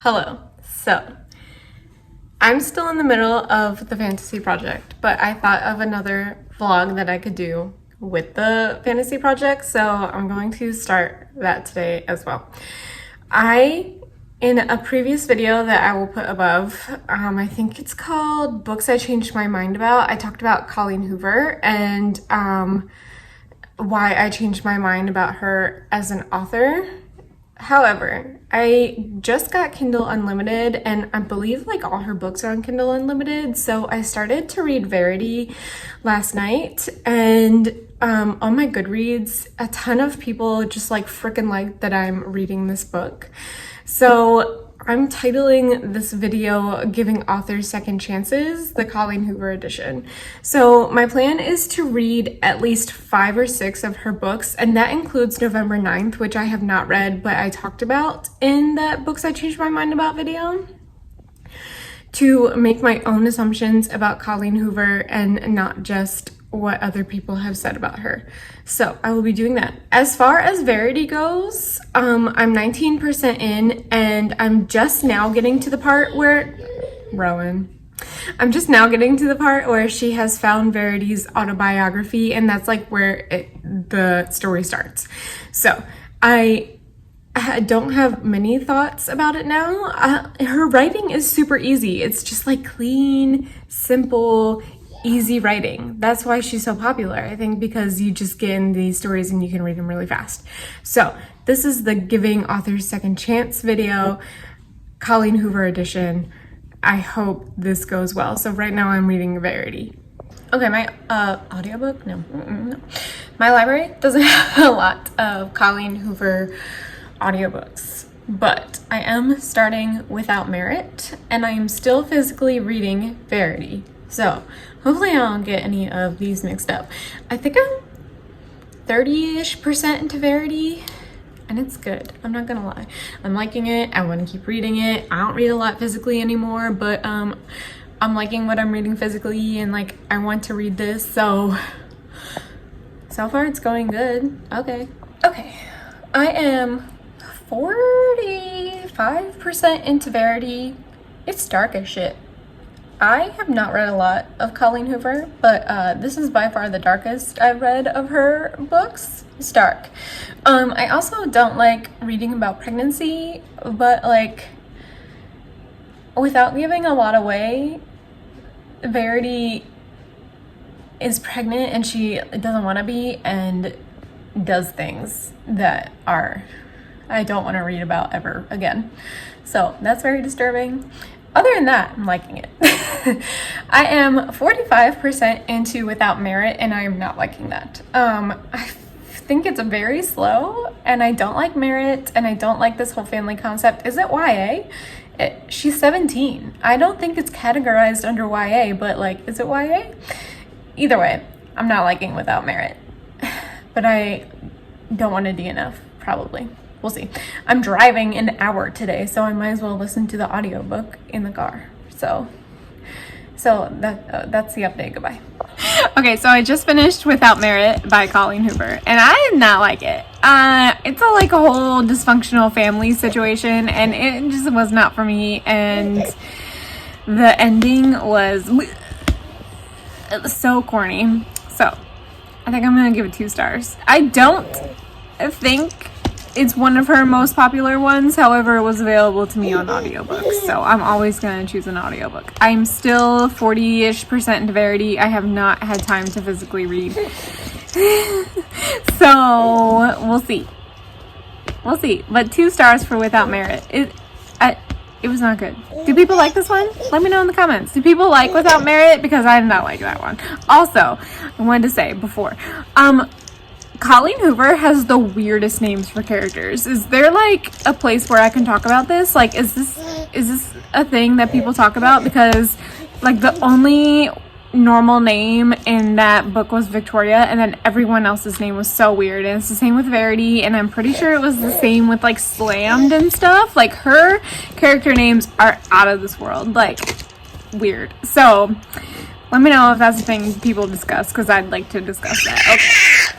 Hello. So, I'm still in the middle of the fantasy project, but I thought of another vlog that I could do with the fantasy project, so I'm going to start that today as well. In a previous video that I will put above, I think it's called Books I Changed My Mind About, I talked about Colleen Hoover and why I changed my mind about her as an author. However, I just got Kindle Unlimited and I believe like all her books are on Kindle Unlimited, so I started to read Verity last night, and on my Goodreads, a ton of people just like freaking like that I'm reading this book. So I'm titling this video Giving Authors Second Chances, the Colleen Hoover edition. So my plan is to read at least 5 or 6 of her books, and that includes November 9th, which I have not read, but I talked about in that Books I Changed My Mind About video, to make my own assumptions about Colleen Hoover and not just what other people have said about her. So I will be doing that. As far as Verity goes, I'm 19% in, and I'm just now getting to the part where I'm just now getting to the part where she has found Verity's autobiography, and that's like where the story starts. So I don't have many thoughts about it now. Her writing is super easy. It's just like clean, simple, easy writing. That's why she's so popular, I think, because you just get in these stories and you can read them really fast. So this is the Giving Authors Second Chance video, Colleen Hoover edition. I hope this goes well. So right now I'm reading Verity. Okay, my audiobook? No. My library doesn't have a lot of Colleen Hoover audiobooks, but I am starting Without Merit, and I am still physically reading Verity. So hopefully I don't get any of these mixed up. I think I'm 30-ish% into Verity, and it's good. I'm not gonna lie. I'm liking it. I want to keep reading it. I don't read a lot physically anymore, but I'm liking what I'm reading physically, and like I want to read this. So far it's going good. Okay. I am 45% into Verity. It's dark as shit. I have not read a lot of Colleen Hoover, but this is by far the darkest I've read of her books. It's dark. I also don't like reading about pregnancy, but like, without giving a lot away, Verity is pregnant and she doesn't want to be, and does things that I don't want to read about ever again. So that's very disturbing. Other than that, I'm liking it. I am 45% into Without Merit, and I am not liking that. I think it's very slow, and I don't like Merit, and I don't like this whole family concept. Is it YA? She's 17. I don't think it's categorized under YA, but like, is it YA? Either way, I'm not liking Without Merit. But I don't want to DNF, probably. We'll see. I'm driving an hour today, so I might as well listen to the audiobook in the car. So that's the update. Goodbye. Okay, so I just finished Without Merit by Colleen Hoover, and I did not like it. It's like a whole dysfunctional family situation, and it just was not for me. And the ending was so corny. So I think I'm gonna give it 2 stars. I don't think it's one of her most popular ones. However, it was available to me on audiobooks, so I'm always going to choose an audiobook. I'm still 40-ish% into Verity. I have not had time to physically read. So, we'll see. But 2 stars for Without Merit. It was not good. Do people like this one? Let me know in the comments. Do people like Without Merit? Because I did not like that one. Also, I wanted to say before, Colleen Hoover has the weirdest names for characters. Is there like a place where I can talk about this? Like, is this a thing that people talk about? Because like the only normal name in that book was Victoria, and then everyone else's name was so weird. And it's the same with Verity, and I'm pretty sure it was the same with like Slammed and stuff. Like, her character names are out of this world, like weird. So let me know if that's a thing people discuss, because I'd like to discuss that. Okay.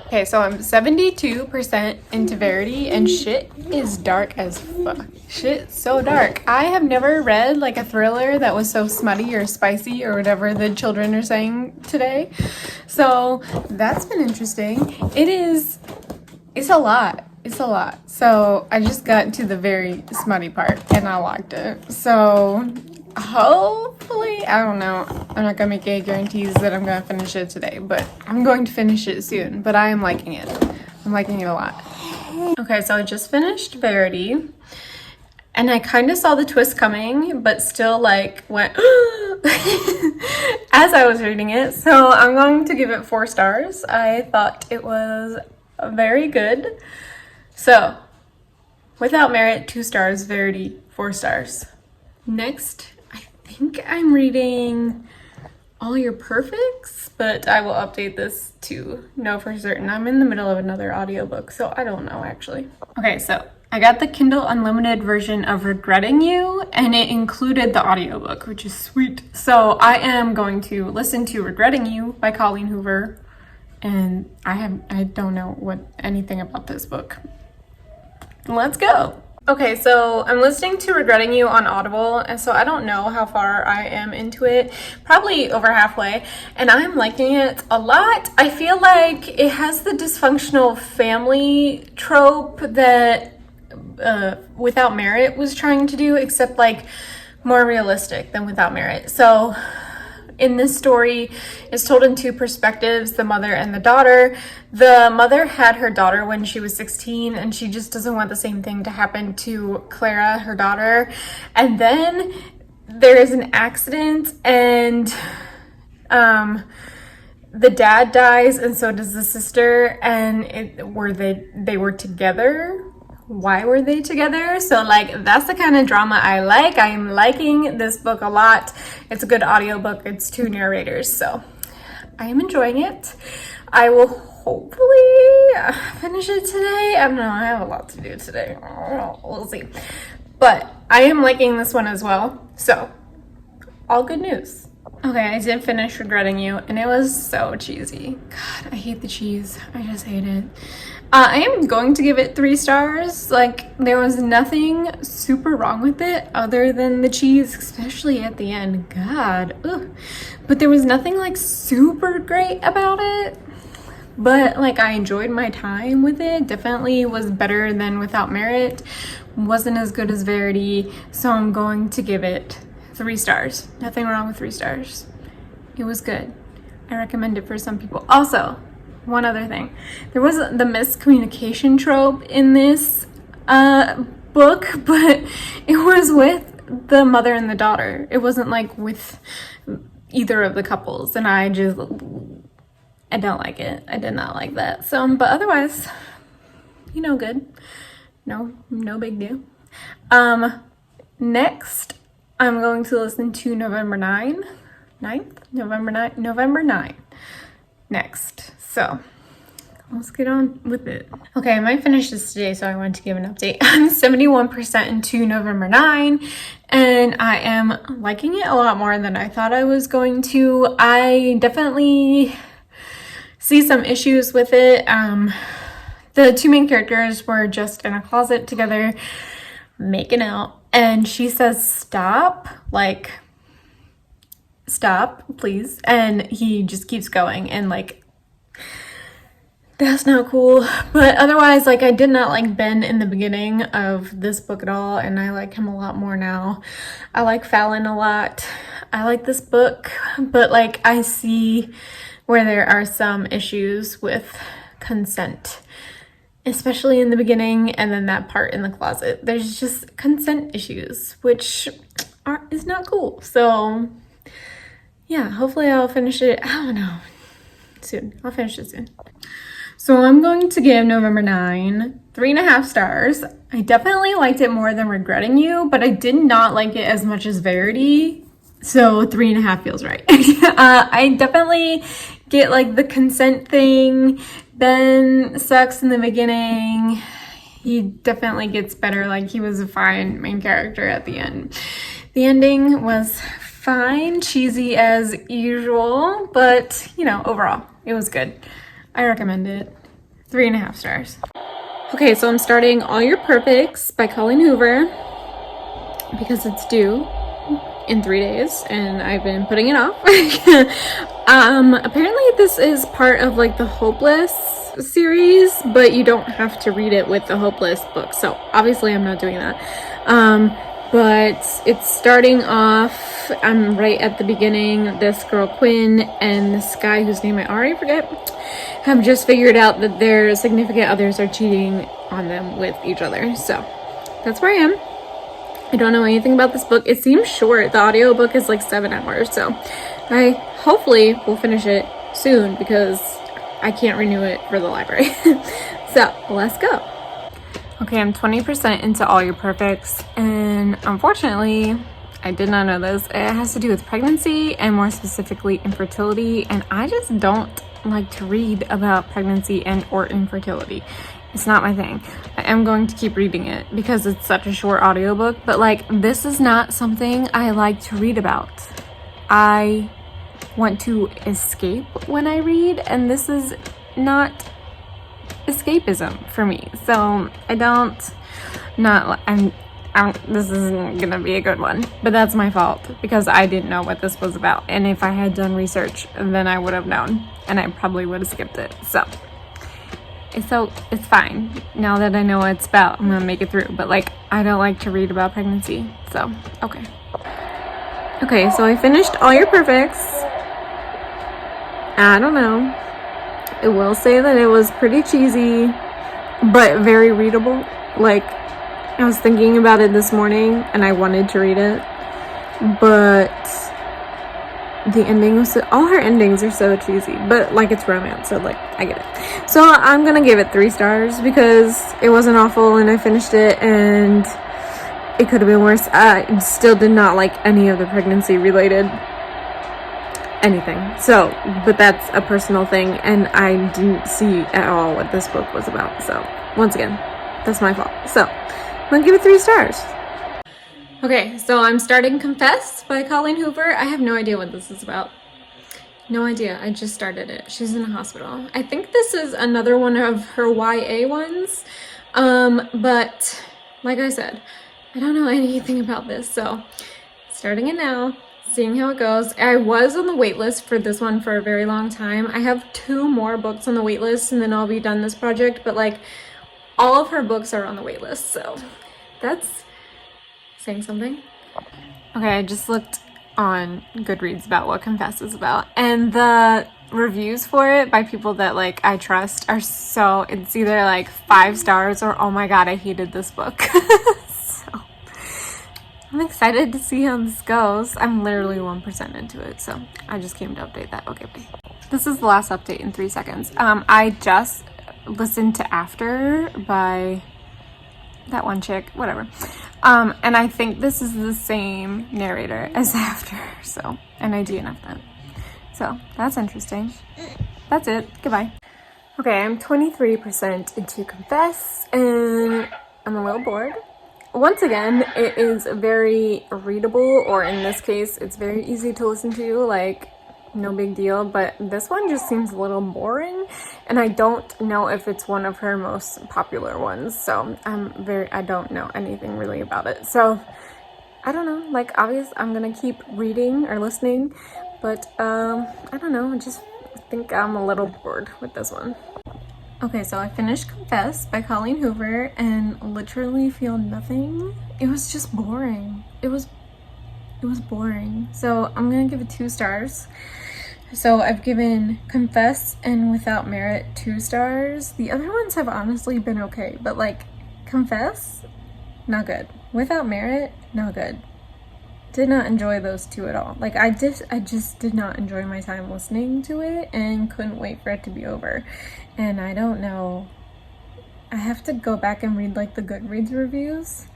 Okay, so I'm 72% into Verity, and shit is dark as fuck. Shit, so dark. I have never read like a thriller that was so smutty or spicy or whatever the children are saying today. So that's been interesting. It's a lot. It's a lot. So I just got to the very smutty part and I liked it. So hopefully, I don't know. I'm not gonna make any guarantees that I'm gonna finish it today, but I'm going to finish it soon. But I am liking it. I'm liking it a lot. Okay, so I just finished Verity, and I kind of saw the twist coming, but still like went as I was reading it. So I'm going to give it 4 stars. I thought it was very good. So Without Merit, 2 stars. Verity, 4 stars. Next, I think I'm reading All Your Perfects, but I will update this to know for certain. I'm in the middle of another audiobook, so I don't know actually. Okay, so I got the Kindle Unlimited version of Regretting You, and it included the audiobook, which is sweet. So I am going to listen to Regretting You by Colleen Hoover, and I don't know anything about this book. Let's go. Okay, so I'm listening to Regretting You on Audible, and so I don't know how far I am into it, probably over halfway, and I'm liking it a lot. I feel like it has the dysfunctional family trope that Without Merit was trying to do, except like more realistic than Without Merit. So in this story, it's told in 2 perspectives, the mother and the daughter. The mother had her daughter when she was 16, and she just doesn't want the same thing to happen to Clara, her daughter. And then there is an accident, and the dad dies, and so does the sister, and they were together. Why were they together? So like, that's the kind of drama I like. I am liking this book a lot. It's a good audiobook. It's 2 narrators, so I am enjoying it. I will hopefully finish it today. I don't know, I have a lot to do today. We'll see. But I am liking this one as well, so all good news. Okay, I did finish Regretting You, and it was so cheesy. God, I hate the cheese. I just hate it. I am going to give it 3 stars. Like, there was nothing super wrong with it other than the cheese, especially at the end. God, ugh. But there was nothing like super great about it. But like, I enjoyed my time with it. Definitely was better than Without Merit. Wasn't as good as Verity. So I'm going to give it 3 stars. Nothing wrong with 3 stars. It was good. I recommend it for some people. Also, one other thing. There was the miscommunication trope in this book, but it was with the mother and the daughter. It wasn't like with either of the couples, and I don't like it. I did not like that. So, but otherwise, good. No big deal. Next, I'm going to listen to November 9. Next. So let's get on with it. Okay, I might finish this today, so I wanted to give an update. I'm 71% into November 9, and I am liking it a lot more than I thought I was going to. I definitely see some issues with it. The 2 main characters were just in a closet together making out, and she says stop, like stop please, and he just keeps going, and like, that's not cool. But otherwise, like, I did not like Ben in the beginning of this book at all, and I like him a lot more now. I like Fallon a lot. I like this book, but like, I see where there are some issues with consent, especially in the beginning, and then that part in the closet. There's just consent issues, which is not cool. So yeah, hopefully I'll finish it. I don't know. Soon. I'll finish it soon. So I'm going to give November 9 3.5 stars. I definitely liked it more than Regretting You, but I did not like it as much as Verity. So 3.5 feels right. I definitely get like the consent thing. Ben sucks in the beginning. He definitely gets better. Like, he was a fine main character at the end. The ending was fine, cheesy as usual, but overall, it was good. I recommend it. 3.5 stars. Okay, so I'm starting All Your Perfects by Colleen Hoover because it's due in 3 days and I've been putting it off. Apparently this is part of like the Hopeless series, but you don't have to read it with the Hopeless book, so obviously I'm not doing that. But it's starting off, I'm right at the beginning. This girl Quinn and this guy whose name I already forget have just figured out that their significant others are cheating on them with each other. So that's where I am. I don't know anything about this book. It seems short. The audiobook is like 7 hours, so I hopefully will finish it soon because I can't renew it for the library. So let's go. Okay, I'm 20% into All Your Perfects, and unfortunately, I did not know this. It has to do with pregnancy and more specifically infertility, and I just don't like to read about pregnancy and or infertility. It's not my thing. I am going to keep reading it because it's such a short audiobook, but like this is not something I like to read about. I want to escape when I read, and this is not escapism for me. So this isn't gonna be a good one, but that's my fault because I didn't know what this was about, and if I had done research then I would have known and I probably would have skipped it. So it's fine. Now that I know what it's about, I'm gonna make it through, but like I don't like to read about pregnancy. So okay, so I finished All Your Perfects. I don't know, I will say that it was pretty cheesy but very readable. Like I was thinking about it this morning and I wanted to read it, but the ending was all her endings are so cheesy, but like it's romance, so like I get it. So I'm gonna give it 3 stars because it wasn't awful and I finished it and it could have been worse. I still did not like any of the pregnancy related anything, so but that's a personal thing and I didn't see at all what this book was about. So once again, that's my fault. So I'm gonna give it 3 stars. Okay, so I'm starting Confess by Colleen Hoover. I have no idea what this is about. No idea. I just started it. She's in a hospital. I think this is another one of her YA ones. But like I said, I don't know anything about this. So starting it now, seeing how it goes. I was on the wait list for this one for a very long time. I have 2 more books on the wait list and then I'll be done this project, but like all of her books are on the wait list, so that's saying something. Okay, I just looked on Goodreads about what Confess is about, and the reviews for it by people that like I trust are so, it's either like 5 stars or oh my god, I hated this book. So I'm excited to see how this goes. I'm literally 1% into it, so I just came to update that. Okay, bye. This is the last update in 3 seconds. I just listened to After by that one chick, whatever. And I think this is the same narrator as After, so, and I DNF'd that. So that's interesting. That's it. Goodbye. Okay, I'm 23% into Confess, and I'm a little bored. Once again, it is very readable, or in this case, it's very easy to listen to, like, no big deal, but this one just seems a little boring, and I don't know if it's one of her most popular ones, so I don't know anything really about it. So, I don't know, like, obviously, I'm gonna keep reading or listening, but, I don't know, I just think I'm a little bored with this one. Okay, so I finished Confess by Colleen Hoover and literally feel nothing. It was just boring. It was boring. So I'm gonna give it 2 stars. So I've given Confess and Without Merit 2 stars. The other ones have honestly been okay, but like Confess, not good. Without Merit, not good. Did not enjoy those 2 at all. Like I just did not enjoy my time listening to it and couldn't wait for it to be over. And I don't know, I have to go back and read like the Goodreads reviews,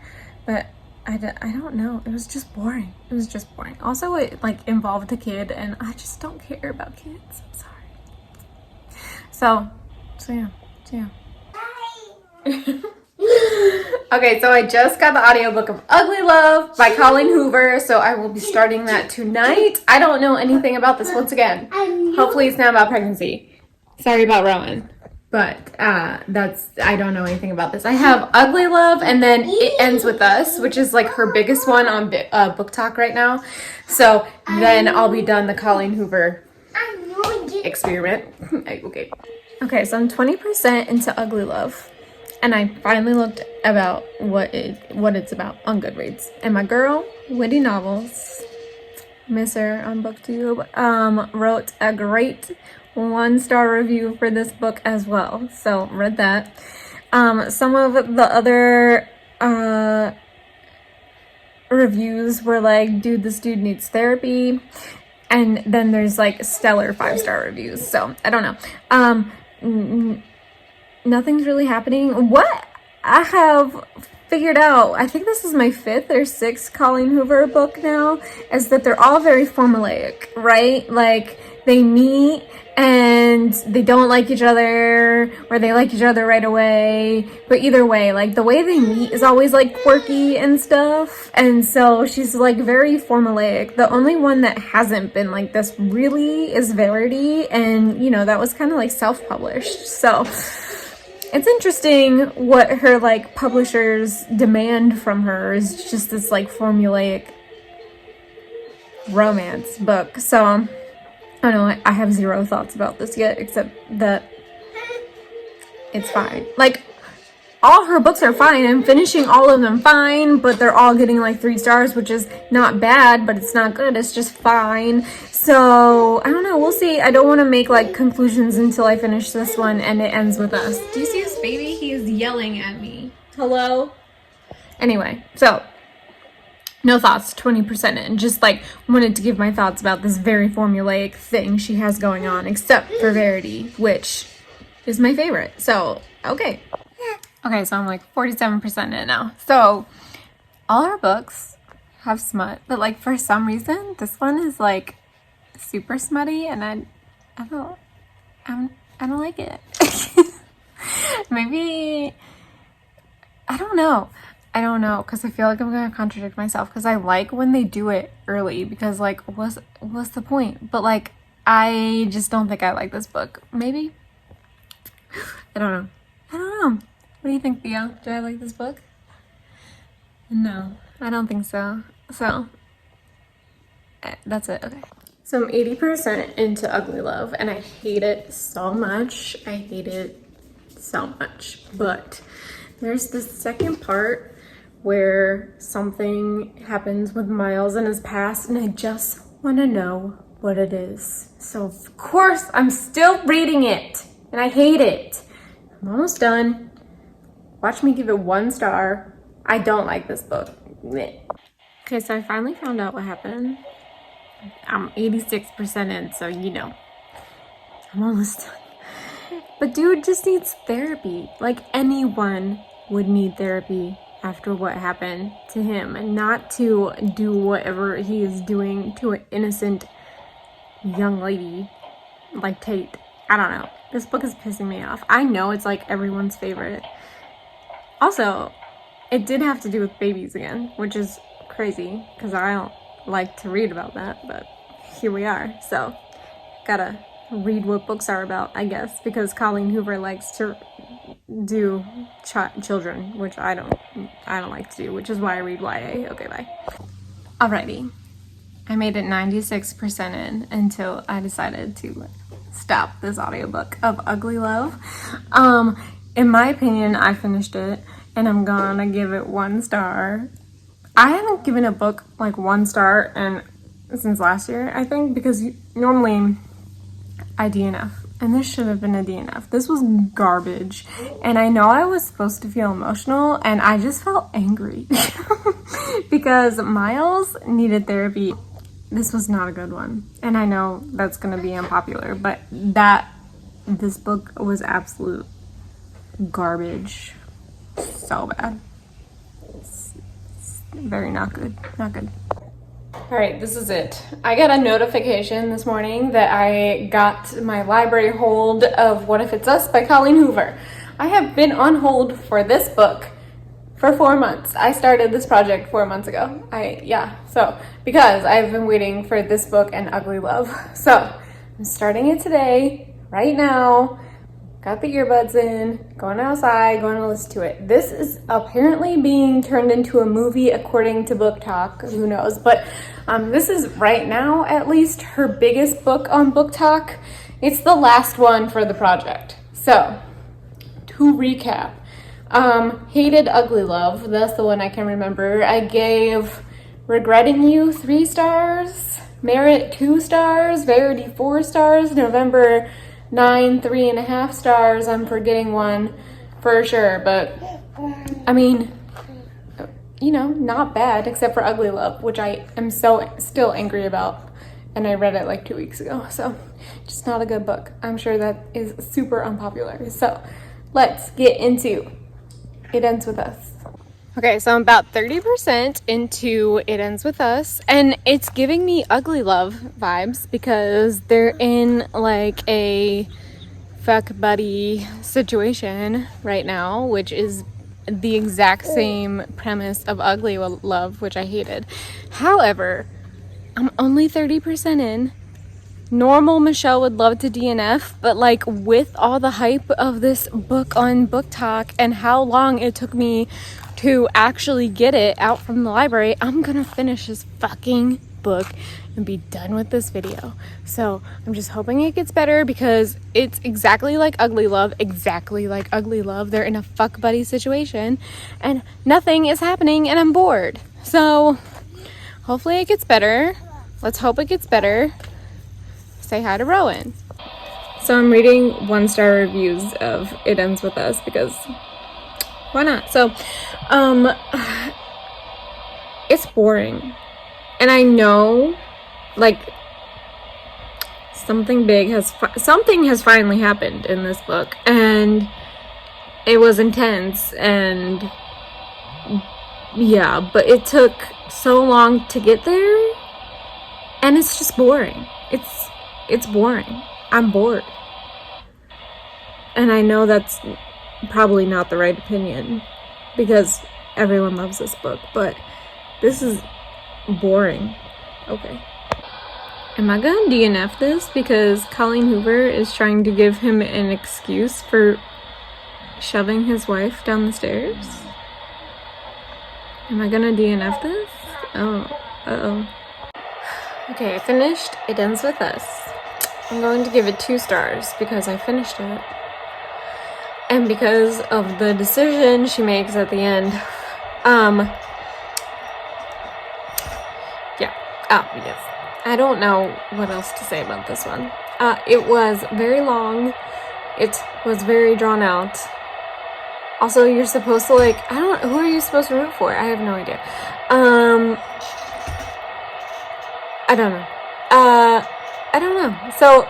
but I don't know, it was just boring. It was just boring. Also, it like involved a kid and I just don't care about kids. I'm sorry. So yeah. Okay, so I just got the audiobook of Ugly Love by Colleen Hoover, so I will be starting that tonight. I don't know anything about this once again. Hopefully it's not about pregnancy. Sorry about Rowan. But I don't know anything about this. I have Ugly Love, and then It Ends With Us, which is like her biggest one on Book Talk right now. So then I'll be done the Colleen Hoover experiment. Okay, so I'm 20% into Ugly Love, and I finally looked about what it's about on Goodreads. And my girl, Witty Novels, miss her on BookTube, wrote a great 1-star review for this book as well. So read that. Some of the other reviews were like, dude, this dude needs therapy. And then there's like stellar 5-star reviews. So I don't know. Nothing's really happening. What I have figured out, I think this is my 5th or 6th Colleen Hoover book now, is that they're all very formulaic, right? Like they meet and they don't like each other, or they like each other right away. But either way, like the way they meet is always like quirky and stuff. And so she's like very formulaic. The only one that hasn't been like this really is Verity. And you know, that was kind of like self-published. So it's interesting what her like publishers demand from her is just this like formulaic romance book. So I don't know, I have zero thoughts about this yet, except that it's fine. Like, all her books are fine. I'm finishing all of them fine, but they're all getting like 3 stars, which is not bad, but it's not good. It's just fine. So, I don't know. We'll see. I don't want to make like conclusions until I finish this one and it ends with us. Do you see this baby? He is yelling at me. Hello? Anyway, so no thoughts, 20% in. Just like wanted to give my thoughts about this very formulaic thing she has going on, except for Verity, which is my favorite. So, okay. Okay, so I'm like 47% in now. So, all her books have smut, but like for some reason, this one is like super smutty, and I don't like it. Maybe, I don't know, because I feel like I'm gonna contradict myself, because I like when they do it early, because like what's the point? But like I just don't think I like this book. Maybe, I don't know. What do you think, Theo? Do I like this book? No, I don't think so. So that's it. Okay. So I'm 80% into Ugly Love, and I hate it so much. But there's this second part where something happens with Miles in his past, and I just want to know what it is. So of course I'm still reading it, and I hate it. I'm almost done. Watch me give it 1 star. I don't like this book. Okay, so I finally found out what happened. I'm 86% in, so you know. I'm almost done. But dude just needs therapy. Like anyone would need therapy after what happened to him, and not to do whatever he is doing to an innocent young lady like Tate. I don't know. This book is pissing me off. I know it's like everyone's favorite. Also, it did have to do with babies again, which is crazy because I don't like to read about that, but here we are. So, gotta read what books are about, I guess, because Colleen Hoover likes to do children, which I don't like to do, which is why I read YA. Okay, bye. Alrighty. I made it 96% in until I decided to stop this audiobook of Ugly Love. In my opinion, I finished it, and I'm gonna give it 1 star. I haven't given a book like 1 star since last year, I think, because normally I DNF, and this should have been a DNF. This was garbage, and I know I was supposed to feel emotional, and I just felt angry because Miles needed therapy. This was not a good one, and I know that's gonna be unpopular, but this book was absolute garbage. So bad. It's very not good. All right, this is it. I got a notification this morning that I got my library hold of What If It's Us by Colleen Hoover. I have been on hold for this book for 4 months. I started this project 4 months ago. Because I've been waiting for this book and Ugly Love. So I'm starting it today, right now. got the earbuds in, going outside, going to listen to it. This is apparently being turned into a movie according to Book Talk. Who knows? But this is right now, at least, her biggest book on Book Talk. It's the last one for the project. So, to recap, Hated Ugly Love. That's the one I can remember. I gave Regretting You 3 stars, Merit 2 stars, Verity 4 stars, November 9, 3.5 stars. I'm forgetting one for sure, but I mean, you know, not bad except for Ugly Love, which I am still angry about, and I read it like 2 weeks ago, so just not a good book. I'm sure that is super unpopular. So let's get into It Ends With Us. Okay, so I'm about 30% into It Ends With Us, and it's giving me Ugly Love vibes because they're in like a fuck buddy situation right now, which is the exact same premise of Ugly Love, which I hated. However, I'm only 30% in. Normal Michelle would love to DNF, but like with all the hype of this book on Book Talk and how long it took me to actually get it out from the library, I'm gonna finish this fucking book and be done with this video. So I'm just hoping it gets better because it's exactly like Ugly Love, They're in a fuck buddy situation and nothing is happening and I'm bored. So hopefully it gets better. Let's hope it gets better. Say hi to Rowan. So I'm reading 1-star reviews of It Ends With Us because why not? So it's boring, and I know like something has finally happened in this book, and it was intense, and yeah, but it took so long to get there, and it's just boring. It's boring. I'm bored. And I know that's probably not the right opinion because everyone loves this book, but this is boring. Okay. Am I gonna DNF this because Colleen Hoover is trying to give him an excuse for shoving his wife down the stairs? Am I gonna DNF this? Oh, uh-oh. Okay, I finished It Ends With Us. I'm going to give it 2 stars because I finished it. And because of the decision she makes at the end. Yeah. Oh, yes. I don't know what else to say about this one. It was very long. It was very drawn out. Also, you're supposed to who are you supposed to root for? I have no idea. I don't know. I don't know. So,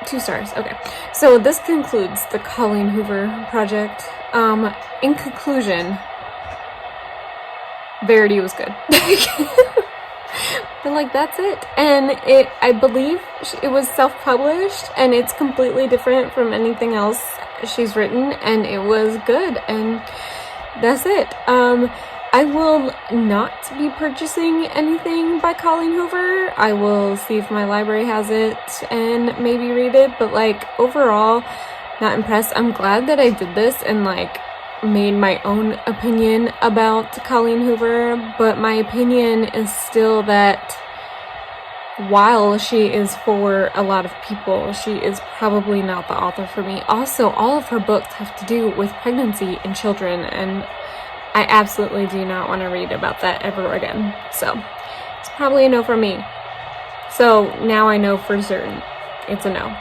2 stars. Okay. So this concludes the Colleen Hoover project. In conclusion, Verity was good. But like, that's it. And I believe it was self-published, and it's completely different from anything else she's written, and it was good, and that's it. I will not be purchasing anything by Colleen Hoover. I will see if my library has it and maybe read it, but like, overall, not impressed. I'm glad that I did this and like made my own opinion about Colleen Hoover, but my opinion is still that while she is for a lot of people, she is probably not the author for me. Also, all of her books have to do with pregnancy and children, and I absolutely do not want to read about that ever again. So it's probably a no for me. So now I know for certain it's a no.